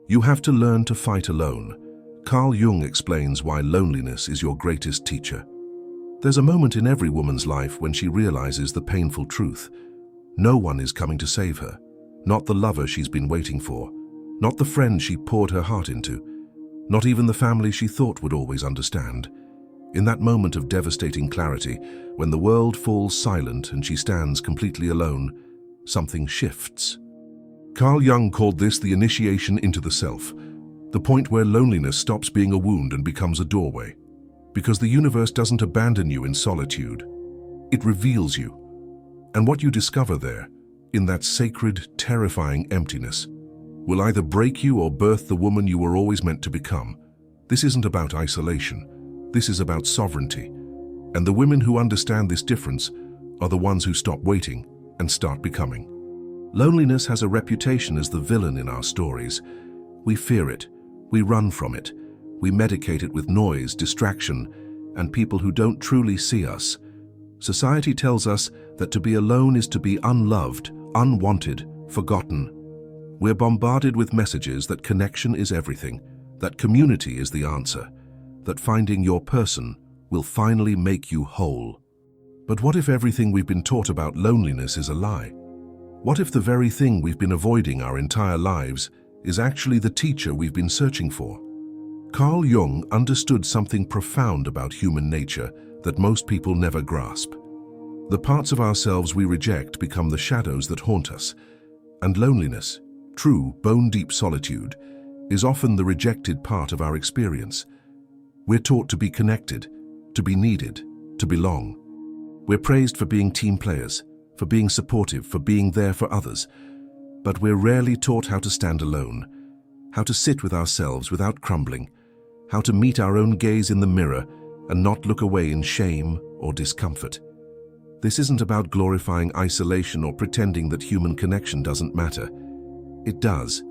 You have to learn to fight alone. Carl Jung explains why loneliness is your greatest teacher. There's a moment in every woman's life when she realizes the painful truth. No one is coming to save her. Not the lover she's been waiting for. Not the friend she poured her heart into. Not even the family she thought would always understand. In that moment of devastating clarity, when the world falls silent and she stands completely alone, something shifts. Carl Jung called this the initiation into the self, the point where loneliness stops being a wound and becomes a doorway. Because the universe doesn't abandon you in solitude. It reveals you. And what you discover there, in that sacred, terrifying emptiness, will either break you or birth the woman you were always meant to become. This isn't about isolation. This is about sovereignty. And the women who understand this difference are the ones who stop waiting and start becoming. Loneliness has a reputation as the villain in our stories. We fear it. We run from it. We medicate it with noise, distraction, and people who don't truly see us. Society tells us that to be alone is to be unloved, unwanted, forgotten. We're bombarded with messages that connection is everything, that community is the answer, that finding your person will finally make you whole. But what if everything we've been taught about loneliness is a lie? What if the very thing we've been avoiding our entire lives is actually the teacher we've been searching for? Carl Jung understood something profound about human nature that most people never grasp. The parts of ourselves we reject become the shadows that haunt us, and loneliness, true bone-deep solitude, is often the rejected part of our experience. We're taught to be connected, to be needed, to belong. We're praised for being team players, for being supportive, for being there for others. But we're rarely taught how to stand alone, how to sit with ourselves without crumbling, how to meet our own gaze in the mirror and not look away in shame or discomfort. This isn't about glorifying isolation or pretending that human connection doesn't matter. It does.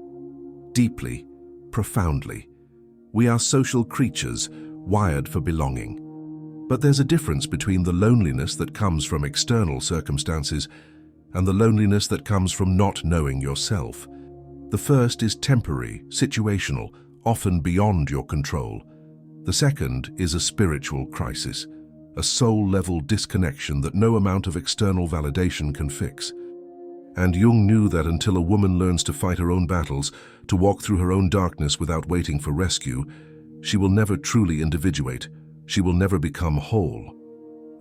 Deeply, profoundly. We are social creatures, wired for belonging. But there's a difference between the loneliness that comes from external circumstances and the loneliness that comes from not knowing yourself. The first is temporary, situational, often beyond your control. The second is a spiritual crisis, a soul-level disconnection that no amount of external validation can fix. And Jung knew that until a woman learns to fight her own battles, to walk through her own darkness without waiting for rescue, she will never truly individuate. She will never become whole.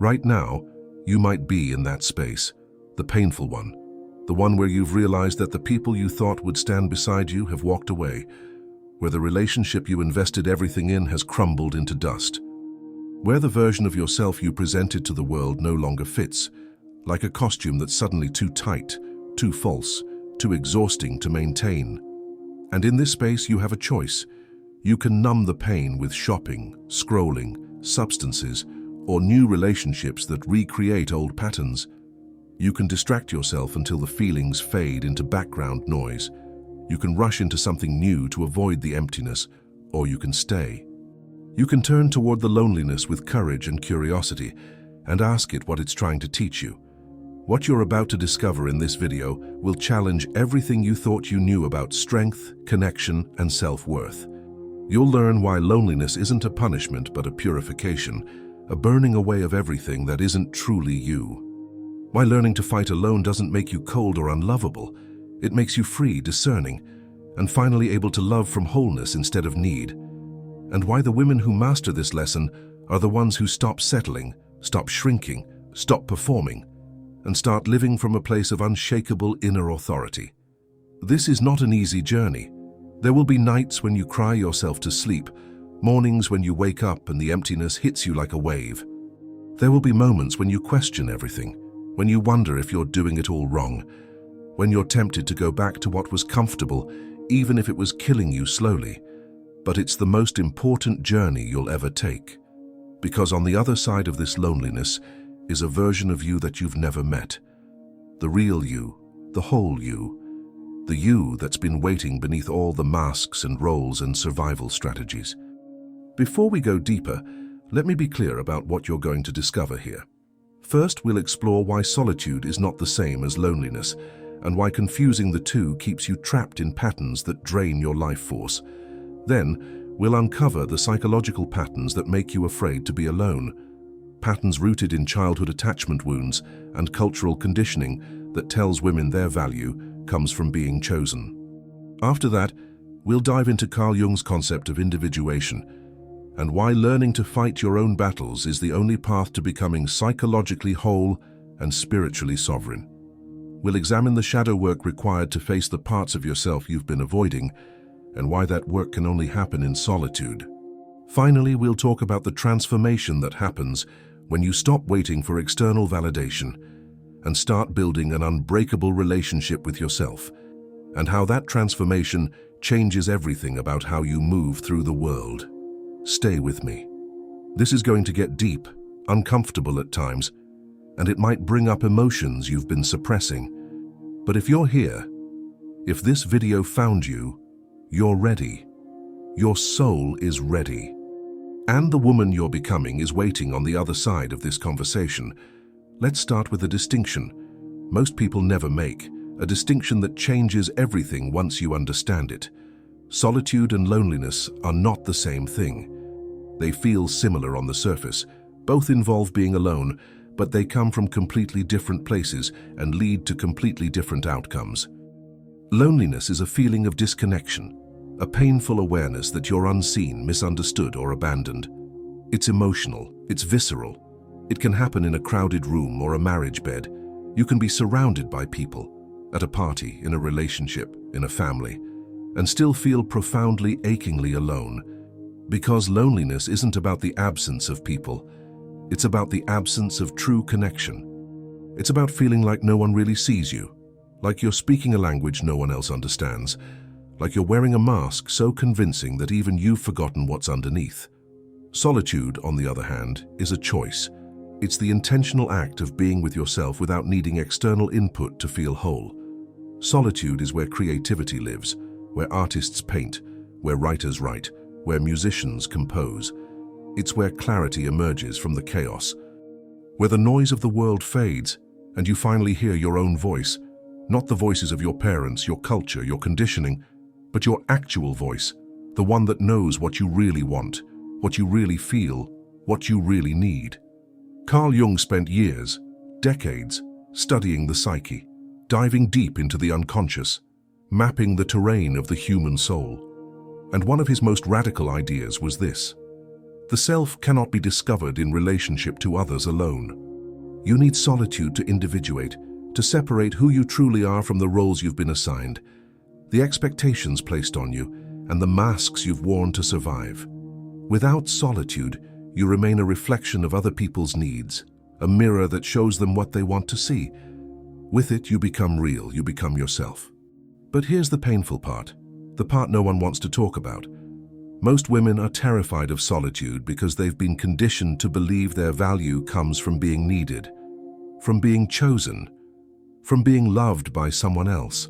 Right now, you might be in that space, the painful one, the one where you've realized that the people you thought would stand beside you have walked away, where the relationship you invested everything in has crumbled into dust, where the version of yourself you presented to the world no longer fits, like a costume that's suddenly too tight, too false, too exhausting to maintain. And in this space you have a choice. You can numb the pain with shopping, scrolling, substances, or new relationships that recreate old patterns. You can distract yourself until the feelings fade into background noise. You can rush into something new to avoid the emptiness, or you can stay. You can turn toward the loneliness with courage and curiosity and ask it what it's trying to teach you. What you're about to discover in this video will challenge everything you thought you knew about strength, connection, and self-worth. You'll learn why loneliness isn't a punishment but a purification, a burning away of everything that isn't truly you. Why learning to fight alone doesn't make you cold or unlovable. It makes you free, discerning, and finally able to love from wholeness instead of need. And why the women who master this lesson are the ones who stop settling, stop shrinking, stop performing, and start living from a place of unshakable inner authority. This is not an easy journey. There will be nights when you cry yourself to sleep, mornings when you wake up and the emptiness hits you like a wave. There will be moments when you question everything, when you wonder if you're doing it all wrong, when you're tempted to go back to what was comfortable, even if it was killing you slowly. But it's the most important journey you'll ever take. Because on the other side of this loneliness is a version of you that you've never met. The real you, the whole you, the you that's been waiting beneath all the masks and roles and survival strategies. Before we go deeper, let me be clear about what you're going to discover here. First, we'll explore why solitude is not the same as loneliness, and why confusing the two keeps you trapped in patterns that drain your life force. Then, we'll uncover the psychological patterns that make you afraid to be alone, patterns rooted in childhood attachment wounds and cultural conditioning that tells women their value comes from being chosen. After that, we'll dive into Carl Jung's concept of individuation and why learning to fight your own battles is the only path to becoming psychologically whole and spiritually sovereign. We'll examine the shadow work required to face the parts of yourself you've been avoiding and why that work can only happen in solitude. Finally, we'll talk about the transformation that happens when you stop waiting for external validation and start building an unbreakable relationship with yourself, and how that transformation changes everything about how you move through the world. Stay with me. This is going to get deep, uncomfortable at times, and it might bring up emotions you've been suppressing. But if you're here, if this video found you, you're ready. Your soul is ready. And the woman you're becoming is waiting on the other side of this conversation. Let's start with a distinction most people never make, a distinction that changes everything once you understand it. Solitude and loneliness are not the same thing. They feel similar on the surface. Both involve being alone, but they come from completely different places and lead to completely different outcomes. Loneliness is a feeling of disconnection, a painful awareness that you're unseen, misunderstood, or abandoned. It's emotional, it's visceral. It can happen in a crowded room or a marriage bed. You can be surrounded by people, at a party, in a relationship, in a family, and still feel profoundly, achingly alone. Because loneliness isn't about the absence of people, it's about the absence of true connection. It's about feeling like no one really sees you, like you're speaking a language no one else understands, like you're wearing a mask so convincing that even you've forgotten what's underneath. Solitude, on the other hand, is a choice. It's the intentional act of being with yourself without needing external input to feel whole. Solitude is where creativity lives, where artists paint, where writers write, where musicians compose. It's where clarity emerges from the chaos, where the noise of the world fades and you finally hear your own voice, not the voices of your parents, your culture, your conditioning, but your actual voice, the one that knows what you really want, what you really feel, what you really need. Carl Jung spent years, decades, studying the psyche, diving deep into the unconscious, mapping the terrain of the human soul. And one of his most radical ideas was this: the self cannot be discovered in relationship to others alone. You need solitude to individuate, to separate who you truly are from the roles you've been assigned, the expectations placed on you, and the masks you've worn to survive. Without solitude, you remain a reflection of other people's needs, a mirror that shows them what they want to see. With it, you become real, you become yourself. But here's the painful part, the part no one wants to talk about. Most women are terrified of solitude because they've been conditioned to believe their value comes from being needed, from being chosen, from being loved by someone else.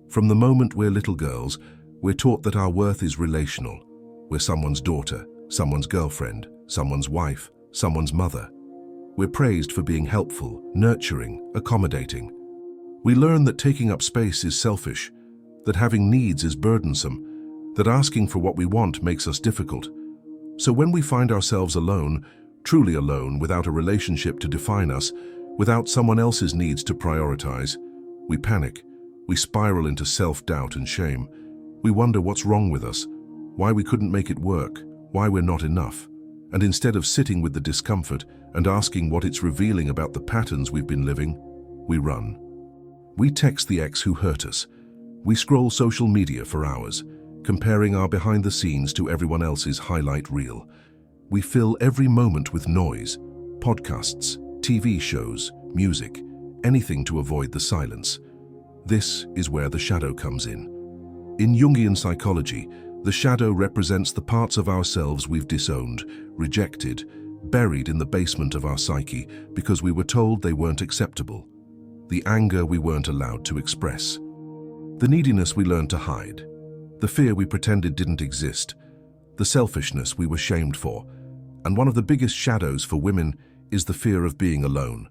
From the moment we're little girls, we're taught that our worth is relational. We're someone's daughter, someone's girlfriend, someone's wife, someone's mother. We're praised for being helpful, nurturing, accommodating. We learn that taking up space is selfish, that having needs is burdensome, that asking for what we want makes us difficult. So when we find ourselves alone, truly alone, without a relationship to define us, without someone else's needs to prioritize, we panic. We spiral into self-doubt and shame. We wonder what's wrong with us, why we couldn't make it work, why we're not enough. And instead of sitting with the discomfort and asking what it's revealing about the patterns we've been living, we run. We text the ex who hurt us. We scroll social media for hours, comparing our behind the scenes to everyone else's highlight reel. We fill every moment with noise, podcasts, TV shows, music, anything to avoid the silence. This is where the shadow comes in. In Jungian psychology, the shadow represents the parts of ourselves we've disowned, rejected, buried in the basement of our psyche because we were told they weren't acceptable. The anger we weren't allowed to express. The neediness we learned to hide. The fear we pretended didn't exist. The selfishness we were shamed for. And one of the biggest shadows for women is the fear of being alone.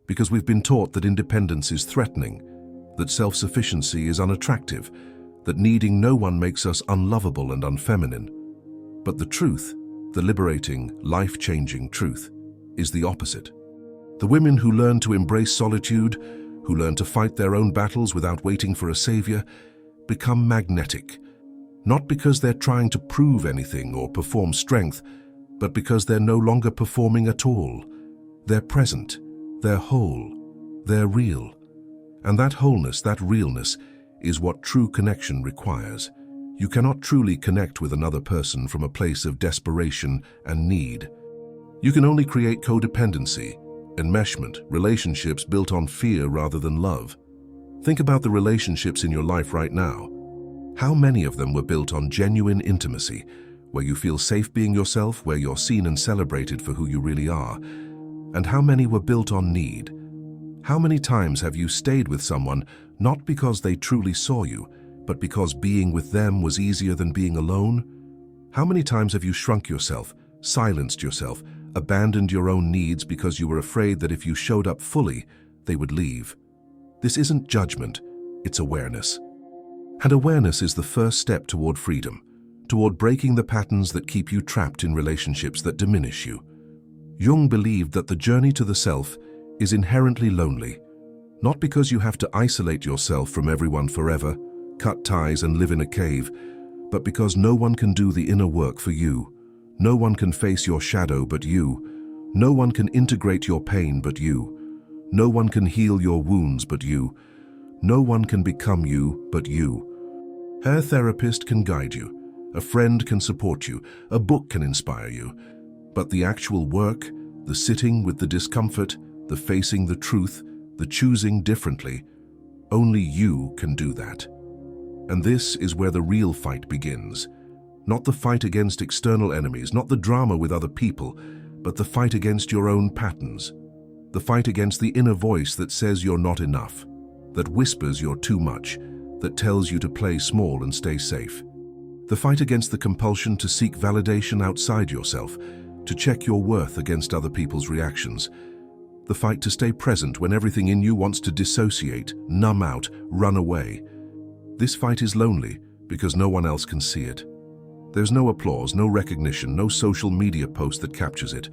Because we've been taught that independence is threatening, that self-sufficiency is unattractive, that needing no one makes us unlovable and unfeminine. But the truth, the liberating, life-changing truth, is the opposite. The women who learn to embrace solitude, who learn to fight their own battles without waiting for a savior, become magnetic. Not because they're trying to prove anything or perform strength, but because they're no longer performing at all. They're present, they're whole, they're real. And that wholeness, that realness, is what true connection requires. You cannot truly connect with another person from a place of desperation and need. You can only create codependency, enmeshment, relationships built on fear rather than love. Think about the relationships in your life right now. How many of them were built on genuine intimacy, where you feel safe being yourself, where you're seen and celebrated for who you really are? And how many were built on need? How many times have you stayed with someone not because they truly saw you, but because being with them was easier than being alone? How many times have you shrunk yourself, silenced yourself, abandoned your own needs because you were afraid that if you showed up fully, they would leave? This isn't judgment, it's awareness. And awareness is the first step toward freedom, toward breaking the patterns that keep you trapped in relationships that diminish you. Jung believed that the journey to the self is inherently lonely, not because you have to isolate yourself from everyone forever, cut ties and live in a cave, but because no one can do the inner work for you. No one can face your shadow but you. No one can integrate your pain but you. No one can heal your wounds but you. No one can become you but you. A therapist can guide you. A friend can support you. A book can inspire you. But the actual work, the sitting with the discomfort, the facing the truth, the choosing differently, only you can do that. And this is where the real fight begins. Not the fight against external enemies, not the drama with other people, but the fight against your own patterns. The fight against the inner voice that says you're not enough, that whispers you're too much, that tells you to play small and stay safe. The fight against the compulsion to seek validation outside yourself, to check your worth against other people's reactions. The fight to stay present when everything in you wants to dissociate, numb out, run away. This fight is lonely because no one else can see it. There's no applause, no recognition, no social media post that captures it.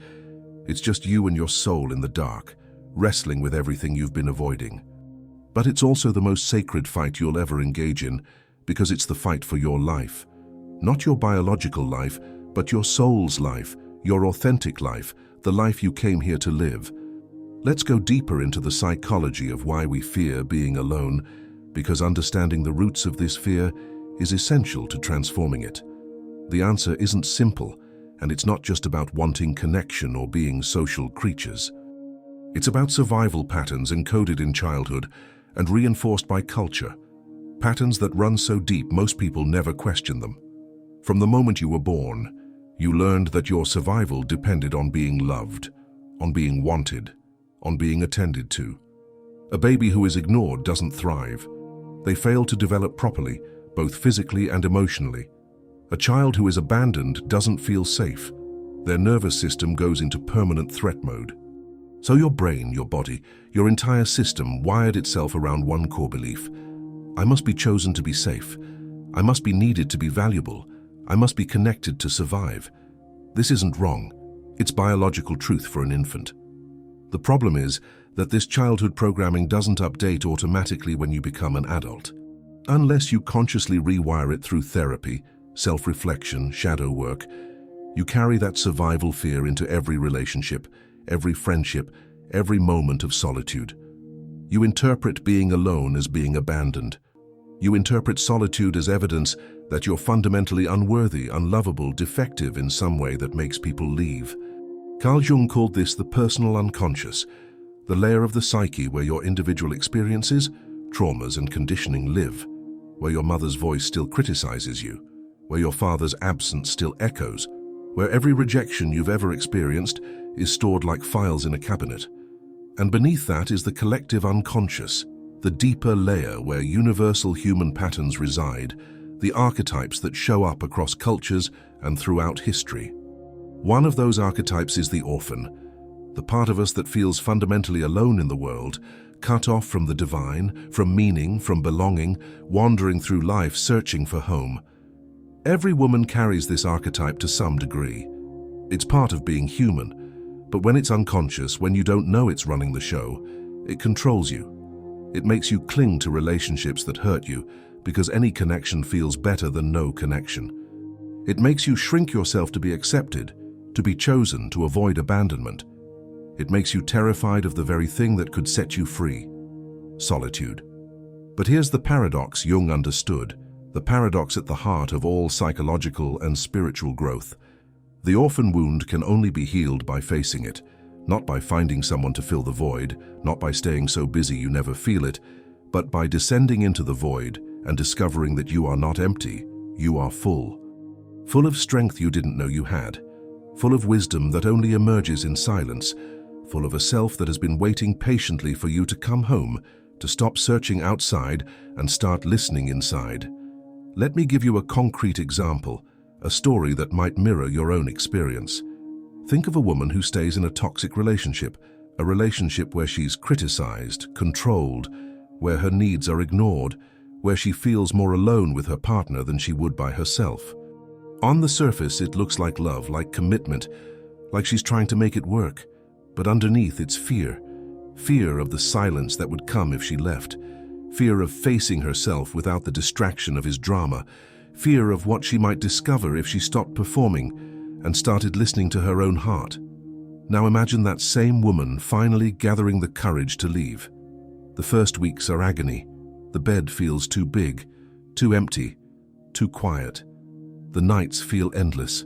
It's just you and your soul in the dark, wrestling with everything you've been avoiding. But it's also the most sacred fight you'll ever engage in, because it's the fight for your life. Not your biological life, but your soul's life, your authentic life, the life you came here to live. Let's go deeper into the psychology of why we fear being alone, because understanding the roots of this fear is essential to transforming it. The answer isn't simple, and it's not just about wanting connection or being social creatures. It's about survival patterns encoded in childhood and reinforced by culture, patterns that run so deep most people never question them. From the moment you were born, you learned that your survival depended on being loved, on being wanted, on being attended to. A baby who is ignored doesn't thrive. They fail to develop properly, both physically and emotionally. A child who is abandoned doesn't feel safe. Their nervous system goes into permanent threat mode. So your brain, your body, your entire system wired itself around one core belief. I must be chosen to be safe. I must be needed to be valuable. I must be connected to survive. This isn't wrong. It's biological truth for an infant. The problem is that this childhood programming doesn't update automatically when you become an adult. Unless you consciously rewire it through therapy, self-reflection, shadow work, you carry that survival fear into every relationship, every friendship, every moment of solitude. You interpret being alone as being abandoned. You interpret solitude as evidence that you're fundamentally unworthy, unlovable, defective in some way that makes people leave. Carl Jung called this the personal unconscious, the layer of the psyche where your individual experiences, traumas and conditioning live, where your mother's voice still criticizes you, where your father's absence still echoes, where every rejection you've ever experienced is stored like files in a cabinet. And beneath that is the collective unconscious, the deeper layer where universal human patterns reside, the archetypes that show up across cultures and throughout history. One of those archetypes is the orphan, the part of us that feels fundamentally alone in the world, cut off from the divine, from meaning, from belonging, wandering through life searching for home. Every woman carries this archetype to some degree. It's part of being human, but when it's unconscious, when you don't know it's running the show, it controls you. It makes you cling to relationships that hurt you, because any connection feels better than no connection. It makes you shrink yourself to be accepted, to be chosen, to avoid abandonment. It makes you terrified of the very thing that could set you free: solitude. But here's the paradox Jung understood, the paradox at the heart of all psychological and spiritual growth. The orphan wound can only be healed by facing it, not by finding someone to fill the void, not by staying so busy you never feel it, but by descending into the void and discovering that you are not empty, you are full. Full of strength you didn't know you had, full of wisdom that only emerges in silence, full of a self that has been waiting patiently for you to come home, to stop searching outside and start listening inside. Let me give you a concrete example, a story that might mirror your own experience. Think of a woman who stays in a toxic relationship, a relationship where she's criticized, controlled, where her needs are ignored, where she feels more alone with her partner than she would by herself. On the surface, it looks like love, like commitment, like she's trying to make it work. But underneath, it's fear. Fear of the silence that would come if she left. Fear of facing herself without the distraction of his drama. Fear of what she might discover if she stopped performing and started listening to her own heart. Now imagine that same woman finally gathering the courage to leave. The first weeks are agony. The bed feels too big, too empty, too quiet. The nights feel endless.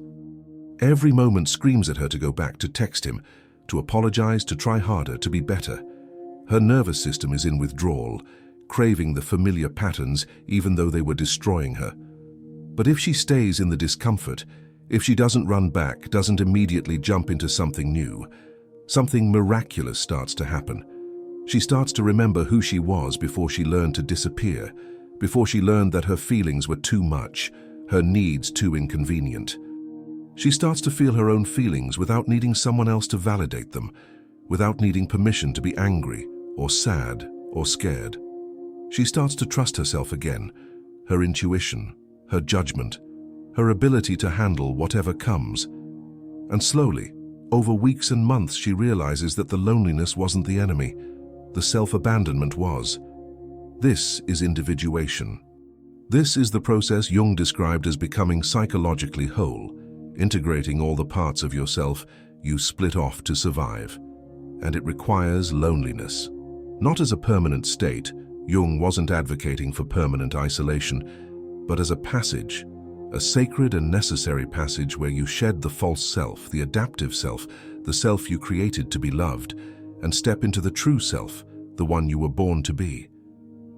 Every moment screams at her to go back, to text him, to apologize, to try harder, to be better. Her nervous system is in withdrawal, craving the familiar patterns even though they were destroying her. But if she stays in the discomfort, if she doesn't run back, doesn't immediately jump into something new, something miraculous starts to happen. She starts to remember who she was before she learned to disappear, before she learned that her feelings were too much, her needs too inconvenient. She starts to feel her own feelings without needing someone else to validate them, without needing permission to be angry or sad or scared. She starts to trust herself again, her intuition, her judgment, her ability to handle whatever comes. And slowly, over weeks and months, she realizes that the loneliness wasn't the enemy, the self-abandonment was. This is individuation. This is the process Jung described as becoming psychologically whole, integrating all the parts of yourself you split off to survive. And it requires loneliness. Not as a permanent state, Jung wasn't advocating for permanent isolation, but as a passage, a sacred and necessary passage where you shed the false self, the adaptive self, the self you created to be loved, and step into the true self, the one you were born to be.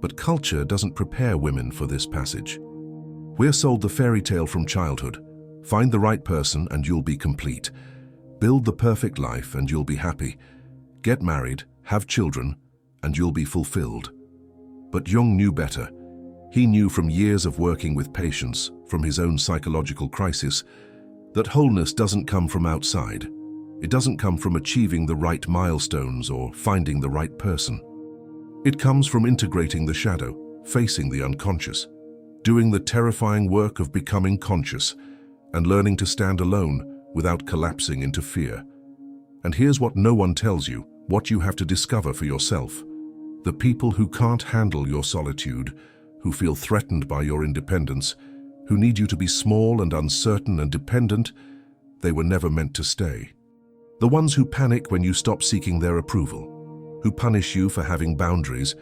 But culture doesn't prepare women for this passage. We're sold the fairy tale from childhood. Find the right person and you'll be complete. Build the perfect life and you'll be happy. Get married, have children, and you'll be fulfilled. But Jung knew better. He knew from years of working with patients, from his own psychological crisis, that wholeness doesn't come from outside. It doesn't come from achieving the right milestones or finding the right person. It comes from integrating the shadow, facing the unconscious, doing the terrifying work of becoming conscious, and learning to stand alone without collapsing into fear. And here's what no one tells you, what you have to discover for yourself. The people who can't handle your solitude, who feel threatened by your independence, who need you to be small and uncertain and dependent, they were never meant to stay. The ones who panic when you stop seeking their approval, who punish you for having boundaries,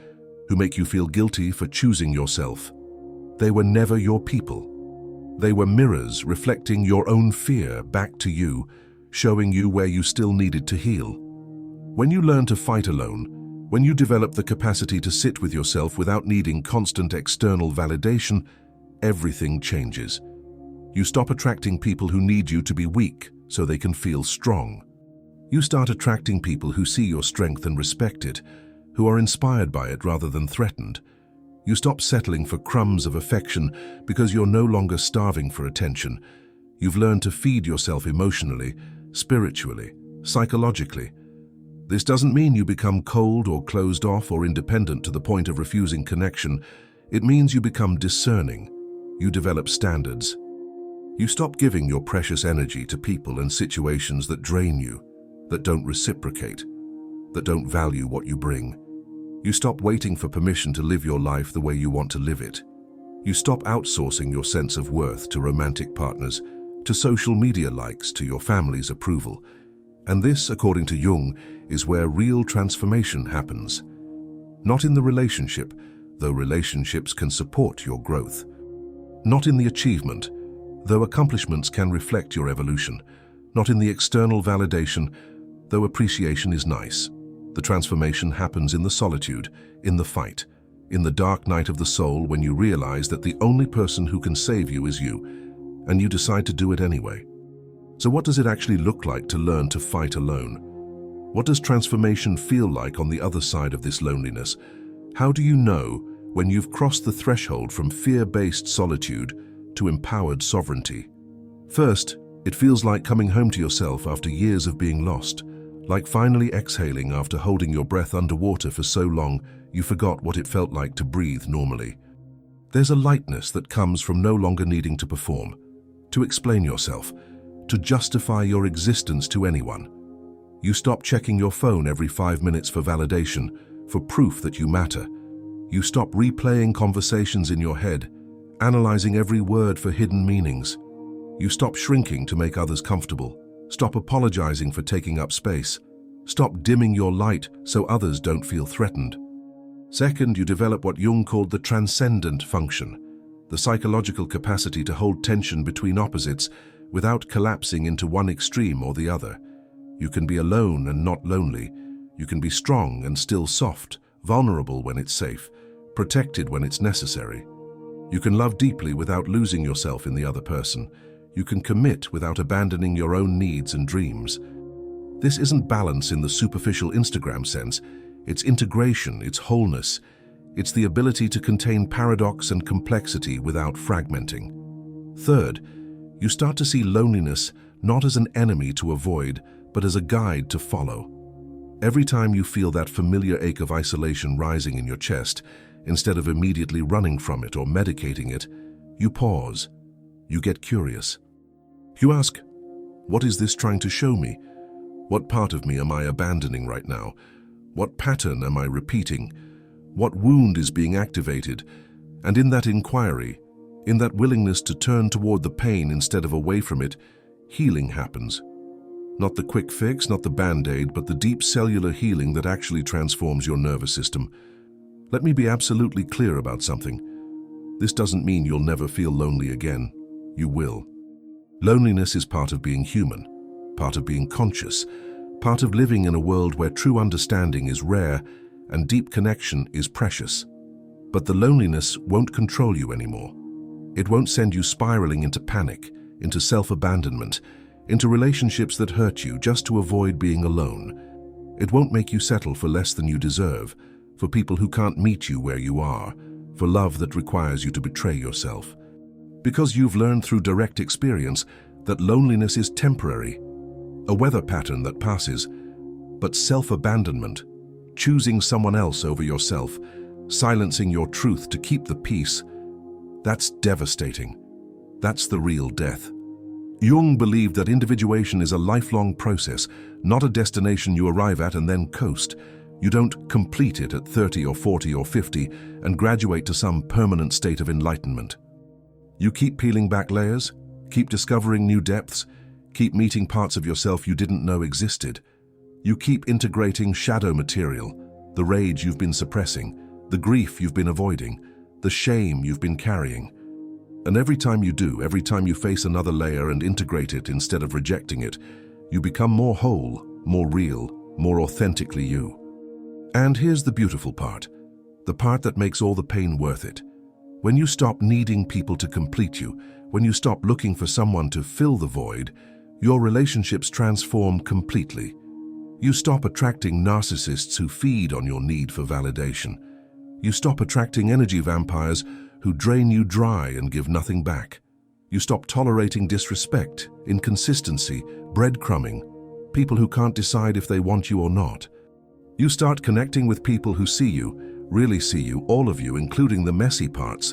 who make you feel guilty for choosing yourself, they were never your people. They were mirrors reflecting your own fear back to you, showing you where you still needed to heal. When you learn to fight alone, when you develop the capacity to sit with yourself without needing constant external validation, everything changes. You stop attracting people who need you to be weak so they can feel strong. You start attracting people who see your strength and respect it, who are inspired by it rather than threatened. You stop settling for crumbs of affection because you're no longer starving for attention. You've learned to feed yourself emotionally, spiritually, psychologically. This doesn't mean you become cold or closed off or independent to the point of refusing connection. It means you become discerning. You develop standards. You stop giving your precious energy to people and situations that drain you, that don't reciprocate, that don't value what you bring. You stop waiting for permission to live your life the way you want to live it. You stop outsourcing your sense of worth to romantic partners, to social media likes, to your family's approval. And this, according to Jung, is where real transformation happens. Not in the relationship, though relationships can support your growth. Not in the achievement, though accomplishments can reflect your evolution. Not in the external validation, though appreciation is nice. The transformation happens in the solitude, in the fight, in the dark night of the soul when you realize that the only person who can save you is you, and you decide to do it anyway. So what does it actually look like to learn to fight alone? What does transformation feel like on the other side of this loneliness? How do you know when you've crossed the threshold from fear-based solitude to empowered sovereignty? First, it feels like coming home to yourself after years of being lost, like finally exhaling after holding your breath underwater for so long you forgot what it felt like to breathe normally. There's a lightness that comes from no longer needing to perform, to explain yourself, to justify your existence to anyone. You stop checking your phone every 5 minutes for validation, for proof that you matter. You stop replaying conversations in your head, analyzing every word for hidden meanings. You stop shrinking to make others comfortable. Stop apologizing for taking up space. Stop dimming your light so others don't feel threatened. Second, you develop what Jung called the transcendent function, the psychological capacity to hold tension between opposites without collapsing into one extreme or the other. You can be alone and not lonely. You can be strong and still soft, vulnerable when it's safe, protected when it's necessary. You can love deeply without losing yourself in the other person. You can commit without abandoning your own needs and dreams. This isn't balance in the superficial Instagram sense. It's integration, it's wholeness. It's the ability to contain paradox and complexity without fragmenting. Third, you start to see loneliness not as an enemy to avoid, but as a guide to follow. Every time you feel that familiar ache of isolation rising in your chest, instead of immediately running from it or medicating it, you pause. You get curious. You ask, what is this trying to show me? What part of me am I abandoning right now? What pattern am I repeating? What wound is being activated? And in that inquiry, in that willingness to turn toward the pain instead of away from it, healing happens. Not the quick fix, not the band-aid, but the deep cellular healing that actually transforms your nervous system. Let me be absolutely clear about something. This doesn't mean you'll never feel lonely again. You will. Loneliness is part of being human, part of being conscious, part of living in a world where true understanding is rare and deep connection is precious. But the loneliness won't control you anymore. It won't send you spiraling into panic, into self-abandonment, into relationships that hurt you just to avoid being alone. It won't make you settle for less than you deserve, for people who can't meet you where you are, for love that requires you to betray yourself. Because you've learned through direct experience that loneliness is temporary, a weather pattern that passes, but self-abandonment, choosing someone else over yourself, silencing your truth to keep the peace, that's devastating. That's the real death. Jung believed that individuation is a lifelong process, not a destination you arrive at and then coast. You don't complete it at 30 or 40 or 50 and graduate to some permanent state of enlightenment. You keep peeling back layers, keep discovering new depths, keep meeting parts of yourself you didn't know existed. You keep integrating shadow material, the rage you've been suppressing, the grief you've been avoiding, the shame you've been carrying. And every time you do, every time you face another layer and integrate it instead of rejecting it, you become more whole, more real, more authentically you. And here's the beautiful part, the part that makes all the pain worth it. When you stop needing people to complete you, when you stop looking for someone to fill the void, your relationships transform completely. You stop attracting narcissists who feed on your need for validation. You stop attracting energy vampires who drain you dry and give nothing back. You stop tolerating disrespect, inconsistency, breadcrumbing, people who can't decide if they want you or not. You start connecting with people who see you, really see you, all of you, including the messy parts,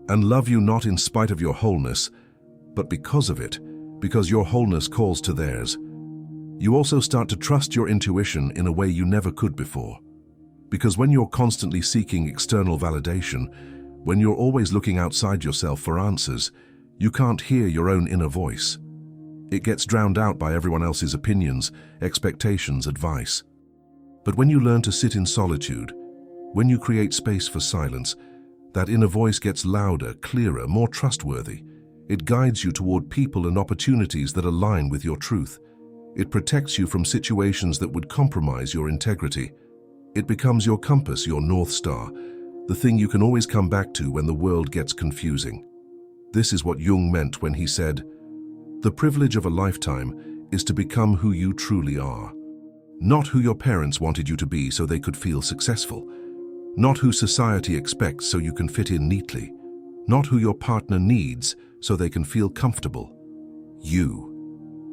and love you not in spite of your wholeness, but because of it, because your wholeness calls to theirs. You also start to trust your intuition in a way you never could before. Because when you're constantly seeking external validation, when you're always looking outside yourself for answers, you can't hear your own inner voice. It gets drowned out by everyone else's opinions, expectations, advice. But when you learn to sit in solitude, when you create space for silence, that inner voice gets louder, clearer, more trustworthy. It guides you toward people and opportunities that align with your truth. It protects you from situations that would compromise your integrity. It becomes your compass, your North Star, the thing you can always come back to when the world gets confusing. This is what Jung meant when he said, "The privilege of a lifetime is to become who you truly are. Not who your parents wanted you to be so they could feel successful. Not who society expects so you can fit in neatly. Not who your partner needs so they can feel comfortable. You.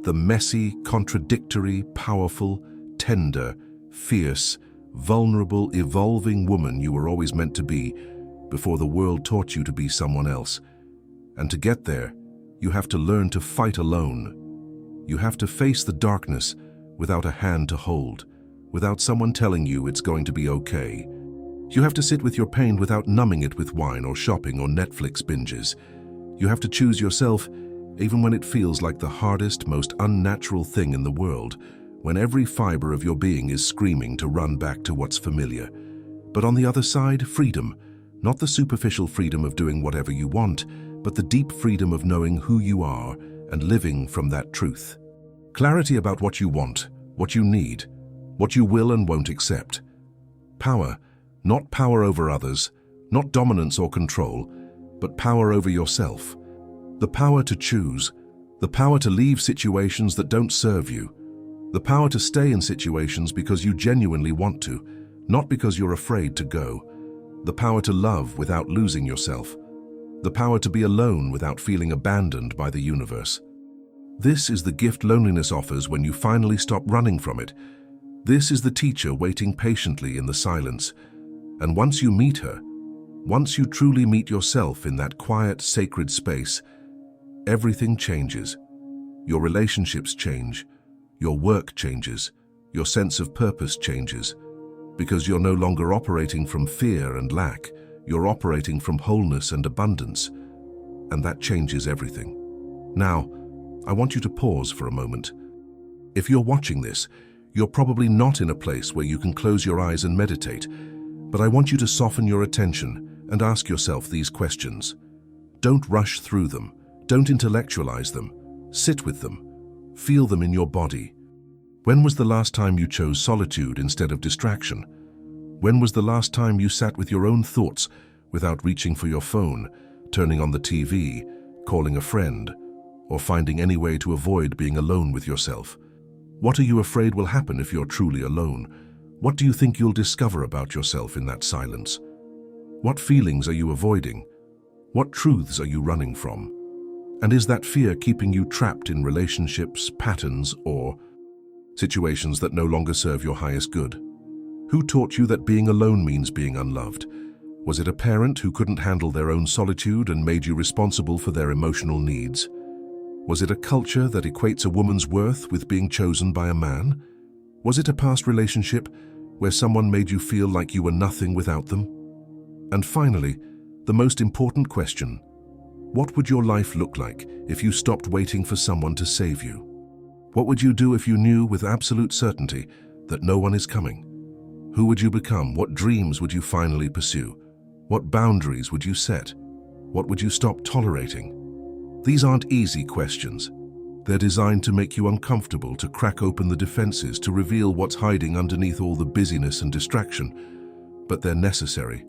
The messy, contradictory, powerful, tender, fierce, vulnerable, evolving woman you were always meant to be before the world taught you to be someone else. And to get there, you have to learn to fight alone. You have to face the darkness without a hand to hold, without someone telling you it's going to be okay. You have to sit with your pain without numbing it with wine or shopping or Netflix binges. You have to choose yourself even when it feels like the hardest, most unnatural thing in the world, when every fiber of your being is screaming to run back to what's familiar. But on the other side, freedom. Not the superficial freedom of doing whatever you want, but the deep freedom of knowing who you are and living from that truth. Clarity about what you want, what you need, what you will and won't accept. Power, not power over others, not dominance or control, but power over yourself. The power to choose, the power to leave situations that don't serve you, the power to stay in situations because you genuinely want to, not because you're afraid to go, the power to love without losing yourself, the power to be alone without feeling abandoned by the universe. This is the gift loneliness offers when you finally stop running from it. This is the teacher waiting patiently in the silence. And once you meet her, once you truly meet yourself in that quiet, sacred space, everything changes. Your relationships change, your work changes, your sense of purpose changes, because you're no longer operating from fear and lack, you're operating from wholeness and abundance, and that changes everything. Now, I want you to pause for a moment. If you're watching this, you're probably not in a place where you can close your eyes and meditate, but I want you to soften your attention and ask yourself these questions. Don't rush through them. Don't intellectualize them. Sit with them. Feel them in your body. When was the last time you chose solitude instead of distraction? When was the last time you sat with your own thoughts without reaching for your phone, turning on the TV, calling a friend, or finding any way to avoid being alone with yourself? What are you afraid will happen if you're truly alone? What do you think you'll discover about yourself in that silence? What feelings are you avoiding? What truths are you running from? And is that fear keeping you trapped in relationships, patterns, or situations that no longer serve your highest good? Who taught you that being alone means being unloved? Was it a parent who couldn't handle their own solitude and made you responsible for their emotional needs? Was it a culture that equates a woman's worth with being chosen by a man? Was it a past relationship where someone made you feel like you were nothing without them? And finally, the most important question: what would your life look like if you stopped waiting for someone to save you? What would you do if you knew with absolute certainty that no one is coming? Who would you become? What dreams would you finally pursue? What boundaries would you set? What would you stop tolerating? These aren't easy questions. They're designed to make you uncomfortable, to crack open the defenses, to reveal what's hiding underneath all the busyness and distraction. But they're necessary.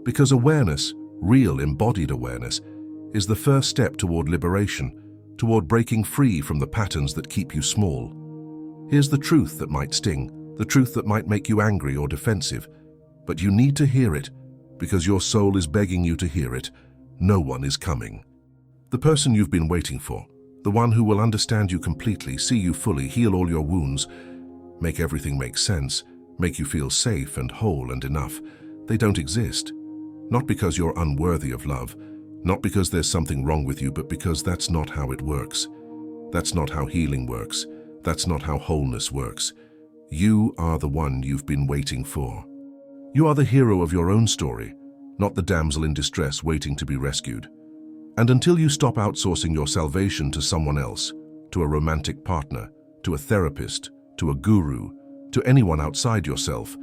Because awareness, real embodied awareness, is the first step toward liberation, toward breaking free from the patterns that keep you small. Here's the truth that might sting, the truth that might make you angry or defensive, but you need to hear it because your soul is begging you to hear it. No one is coming. The person you've been waiting for, The one who will understand you completely, see you fully, heal all your wounds, make everything make sense, make you feel safe and whole and enough. They don't exist. Not because you're unworthy of love, not because there's something wrong with you, but because that's not how it works. That's not how healing works. That's not how wholeness works. You are the one you've been waiting for. You are the hero of your own story, not the damsel in distress waiting to be rescued. And until you stop outsourcing your salvation to someone else, to a romantic partner, to a therapist, to a guru, to anyone outside yourself,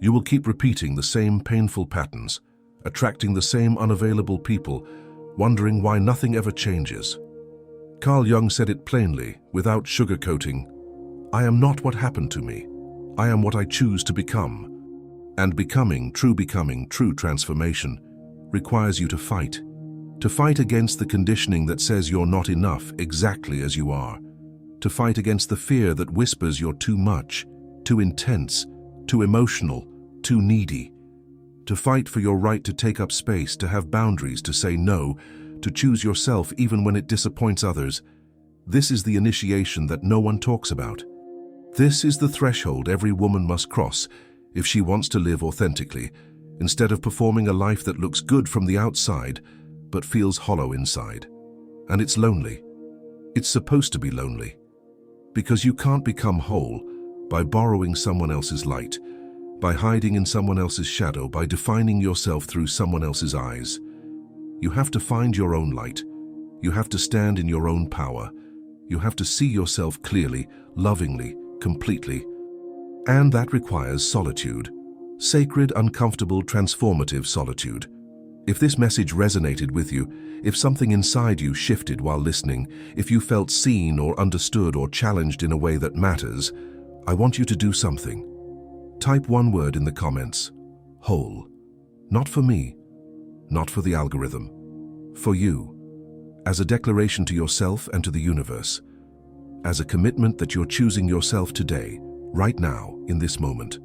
you will keep repeating the same painful patterns, attracting the same unavailable people, wondering why nothing ever changes. Carl Jung said it plainly, without sugarcoating, "I am not what happened to me. I am what I choose to become." And becoming, true transformation, requires you to fight against the conditioning that says you're not enough exactly as you are, to fight against the fear that whispers you're too much, too intense, too emotional, too needy, to fight for your right to take up space, to have boundaries, to say no, to choose yourself even when it disappoints others. This is the initiation that no one talks about. This is the threshold every woman must cross if she wants to live authentically, instead of performing a life that looks good from the outside but feels hollow inside. And it's lonely. It's supposed to be lonely. Because you can't become whole by borrowing someone else's light, by hiding in someone else's shadow, by defining yourself through someone else's eyes. You have to find your own light. You have to stand in your own power. You have to see yourself clearly, lovingly, completely. And that requires solitude. Sacred, uncomfortable, transformative solitude. If this message resonated with you, if something inside you shifted while listening, if you felt seen or understood or challenged in a way that matters, I want you to do something. Type one word in the comments: whole. Not for me, not for the algorithm, for you, as a declaration to yourself and to the universe, as a commitment that you're choosing yourself today, right now, in this moment,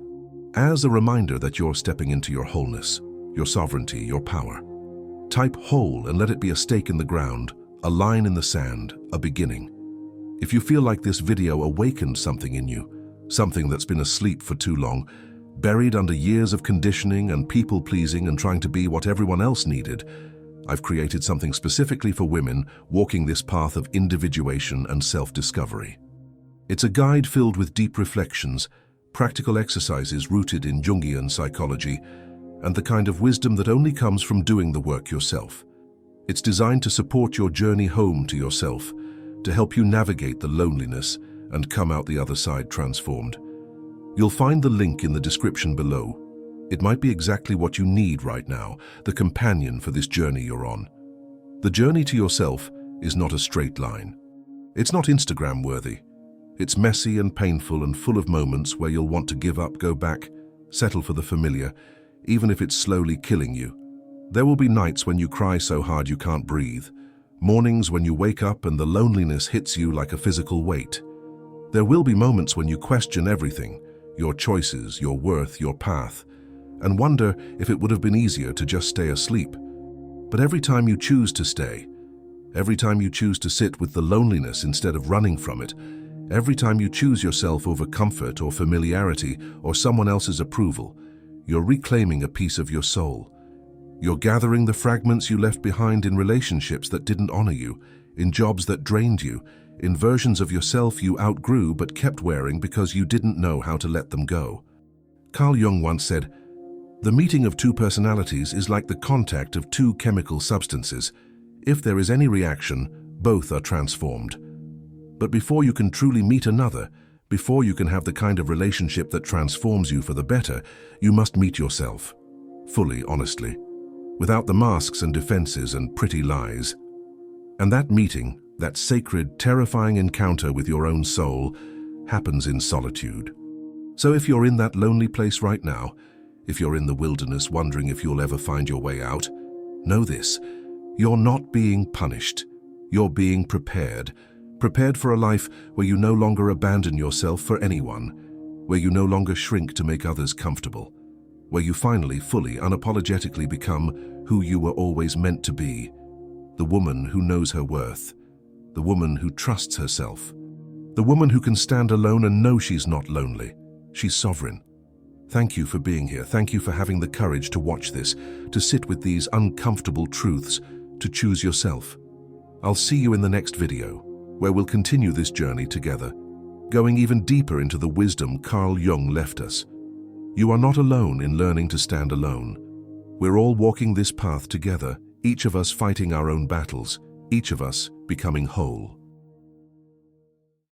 as a reminder that you're stepping into your wholeness, your sovereignty, your power. Type whole and let it be a stake in the ground, a line in the sand, a beginning. If you feel like this video awakened something in you, something that's been asleep for too long, buried under years of conditioning and people-pleasing and trying to be what everyone else needed, I've created something specifically for women walking this path of individuation and self-discovery. It's a guide filled with deep reflections, practical exercises rooted in Jungian psychology, and the kind of wisdom that only comes from doing the work yourself. It's designed to support your journey home to yourself, to help you navigate the loneliness and come out the other side transformed. You'll find the link in the description below. It might be exactly what you need right now, the companion for this journey you're on. The journey to yourself is not a straight line. It's not Instagram worthy. It's messy and painful and full of moments where you'll want to give up, go back, settle for the familiar, even if it's slowly killing you. There will be nights when you cry so hard you can't breathe, mornings when you wake up and the loneliness hits you like a physical weight. There will be moments when you question everything, your choices, your worth, your path, and wonder if it would have been easier to just stay asleep. But every time you choose to stay, every time you choose to sit with the loneliness instead of running from it, every time you choose yourself over comfort or familiarity or someone else's approval, you're reclaiming a piece of your soul. You're gathering the fragments you left behind in relationships that didn't honor you, in jobs that drained you, in versions of yourself you outgrew but kept wearing because you didn't know how to let them go. Carl Jung once said, "The meeting of two personalities is like the contact of two chemical substances. If there is any reaction, both are transformed." But before you can truly meet another, before you can have the kind of relationship that transforms you for the better, you must meet yourself, fully, honestly, without the masks and defenses and pretty lies. And that meeting, that sacred, terrifying encounter with your own soul, happens in solitude. So if you're in that lonely place right now, if you're in the wilderness wondering if you'll ever find your way out, know this: you're not being punished. You're being prepared. Prepared for a life where you no longer abandon yourself for anyone, where you no longer shrink to make others comfortable, where you finally, fully, unapologetically become who you were always meant to be, the woman who knows her worth, the woman who trusts herself, the woman who can stand alone and know she's not lonely. She's sovereign. Thank you for being here. Thank you for having the courage to watch this, to sit with these uncomfortable truths, to choose yourself. I'll see you in the next video, where we'll continue this journey together, going even deeper into the wisdom Carl Jung left us. You are not alone in learning to stand alone. We're all walking this path together, each of us fighting our own battles, each of us becoming whole.